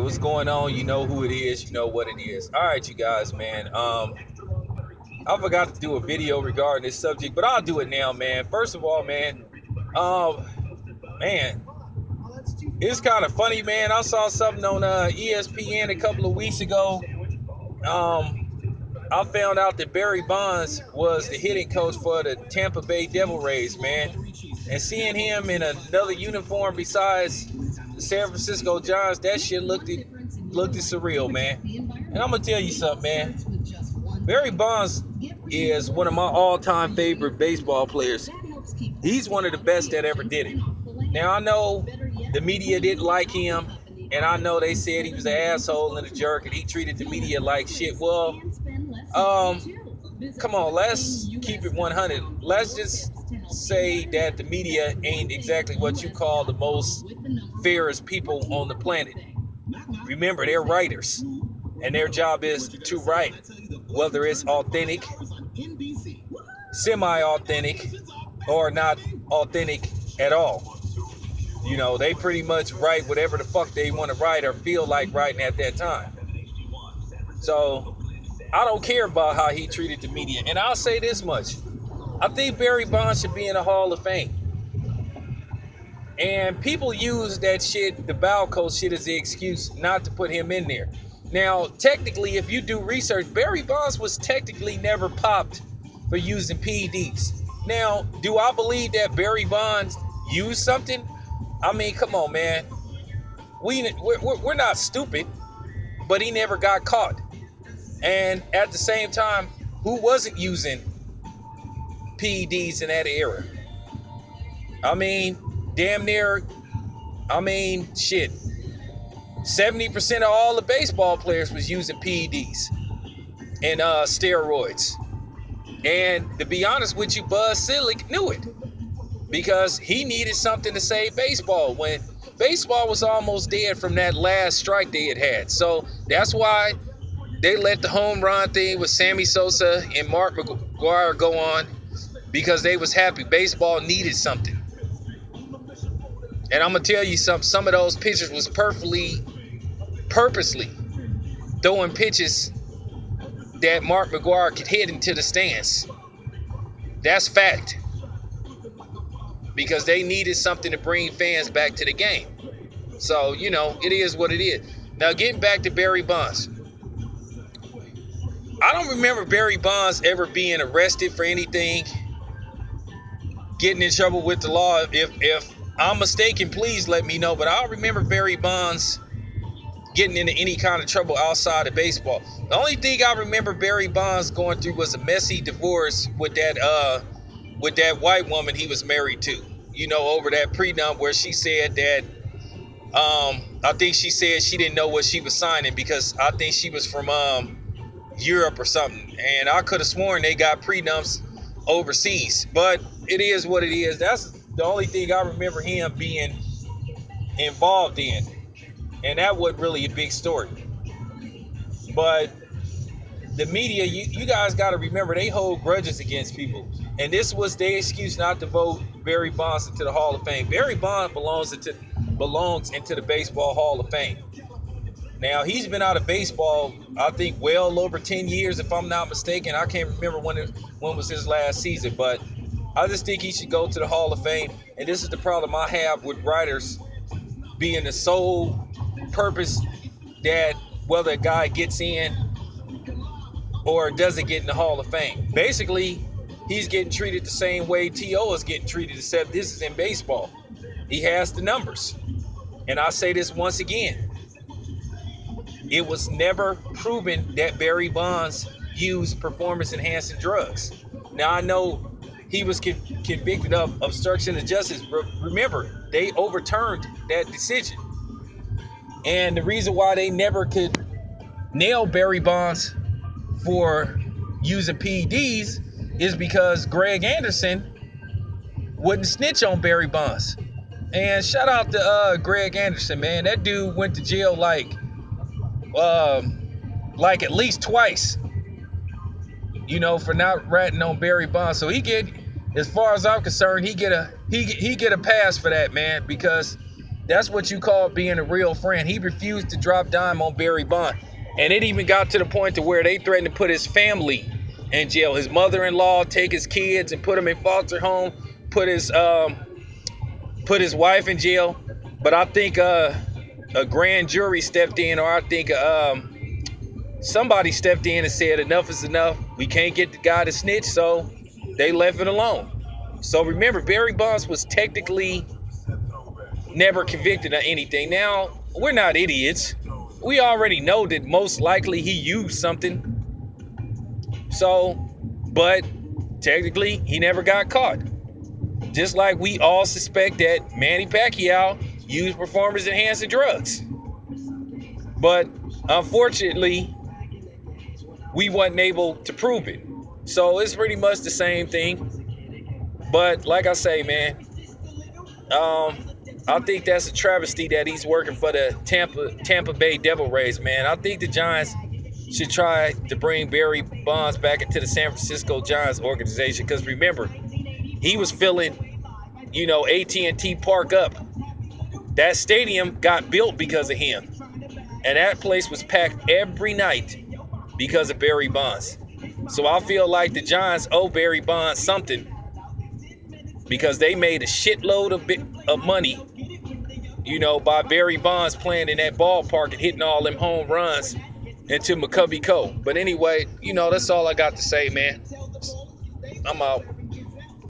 what's going on? You know who it is. You know what it is. All right, you guys, man. I forgot to do a video regarding this subject, but I'll do it now, man. First of all, um, man, it's kind of funny, man. I saw something on ESPN a couple of weeks ago. I found out that Barry Bonds was the hitting coach for the Tampa Bay Devil Rays, man. And seeing him in another uniform besides the San Francisco Giants, that shit looked surreal, man. And I'm gonna tell you something, man. Barry Bonds is one of my all-time favorite baseball players. He's one of the best that ever did it. Now I know the media didn't like him, and I know they said he was an asshole and a jerk, and he treated the media like shit. Well, come on, let's keep it 100. Let's just say that the media ain't exactly what you call the most fairest people on the planet. Remember, they're writers, and their job is to write, whether it's authentic, semi-authentic, or not authentic at all. You know, they pretty much write whatever the fuck they want to write or feel like writing at that time. So I don't care about how he treated the media. And I'll say this much. I think Barry Bonds should be in the Hall of Fame. And people use that shit, the bow coach shit, as the excuse not to put him in there. Now, technically, if you do research, Barry Bonds was technically never popped for using PEDs. Now, do I believe that Barry Bonds used something? I mean, come on, man. We're not stupid, but he never got caught. And at the same time, who wasn't using PEDs in that era? I mean, damn near, shit. 70% of all the baseball players was using PEDs and steroids. And to be honest with you, Buzz Selig knew it because he needed something to save baseball when baseball was almost dead from that last strike they had. So that's why they let the home run thing with Sammy Sosa and Mark McGwire go on, because they was happy. Baseball needed something. And I'm going to tell you something. Some of those pitchers was purposely throwing pitches that Mark McGwire could hit into the stands. That's fact. Because they needed something to bring fans back to the game. So, you know, it is what it is. Now, getting back to Barry Bonds. I don't remember Barry Bonds ever being arrested for anything, getting in trouble with the law. If I'm mistaken, please let me know. But I don't remember Barry Bonds getting into any kind of trouble outside of baseball. The only thing I remember Barry Bonds going through was a messy divorce with that white woman he was married to. You know, over that prenup where she said that I think she said she didn't know what she was signing because I think she was from Europe or something, and I could have sworn they got prenups overseas. But it is what it is. That's the only thing I remember him being involved in, and that wasn't really a big story. But the media, you guys got to remember, they hold grudges against people, and this was their excuse not to vote Barry Bonds into the Hall of Fame. Barry Bonds belongs into the Baseball Hall of Fame. Now, he's been out of baseball, I think, well over 10 years, if I'm not mistaken. I can't remember when was his last season, but I just think he should go to the Hall of Fame. And this is the problem I have with writers being the sole purpose that whether a guy gets in or doesn't get in the Hall of Fame. Basically, he's getting treated the same way T.O. is getting treated, except this is in baseball. He has the numbers. And I say this once again. It was never proven that Barry Bonds used performance-enhancing drugs. Now, I know he was convicted of obstruction of justice, but remember, they overturned that decision. And the reason why they never could nail Barry Bonds for using PEDs is because Greg Anderson wouldn't snitch on Barry Bonds. And shout out to Greg Anderson, man. That dude went to jail like at least twice, you know, for not ratting on Barry Bonds. So he get, as far as I'm concerned, he get a pass for that, man, because That's what you call being a real friend. He refused to drop dime on Barry Bonds. And it even got to the point to where they threatened to put his family in jail. His mother-in-law, take his kids and put them in foster home, put his wife in jail. But I think a grand jury stepped in, or I think somebody stepped in and said enough is enough. We can't get the guy to snitch, so they left it alone. So remember, Barry Bonds was technically never convicted of anything. Now, we're not idiots. We already know that most likely he used something. So, but technically, he never got caught. Just like we all suspect that Manny Pacquiao used performance-enhancing drugs. But unfortunately, we wasn't able to prove it. So it's pretty much the same thing. But like I say, man, I think that's a travesty that he's working for the Tampa Bay Devil Rays, man. I think the Giants should try to bring Barry Bonds back into the San Francisco Giants organization, because remember, he was filling, AT&T Park up. That stadium got built because of him, and that place was packed every night because of Barry Bonds. So I feel like the Giants owe Barry Bonds something, because they made a shitload of money, by Barry Bonds playing in that ballpark and hitting all them home runs into McCovey Cove. But anyway, that's all I got to say, man. I'm out.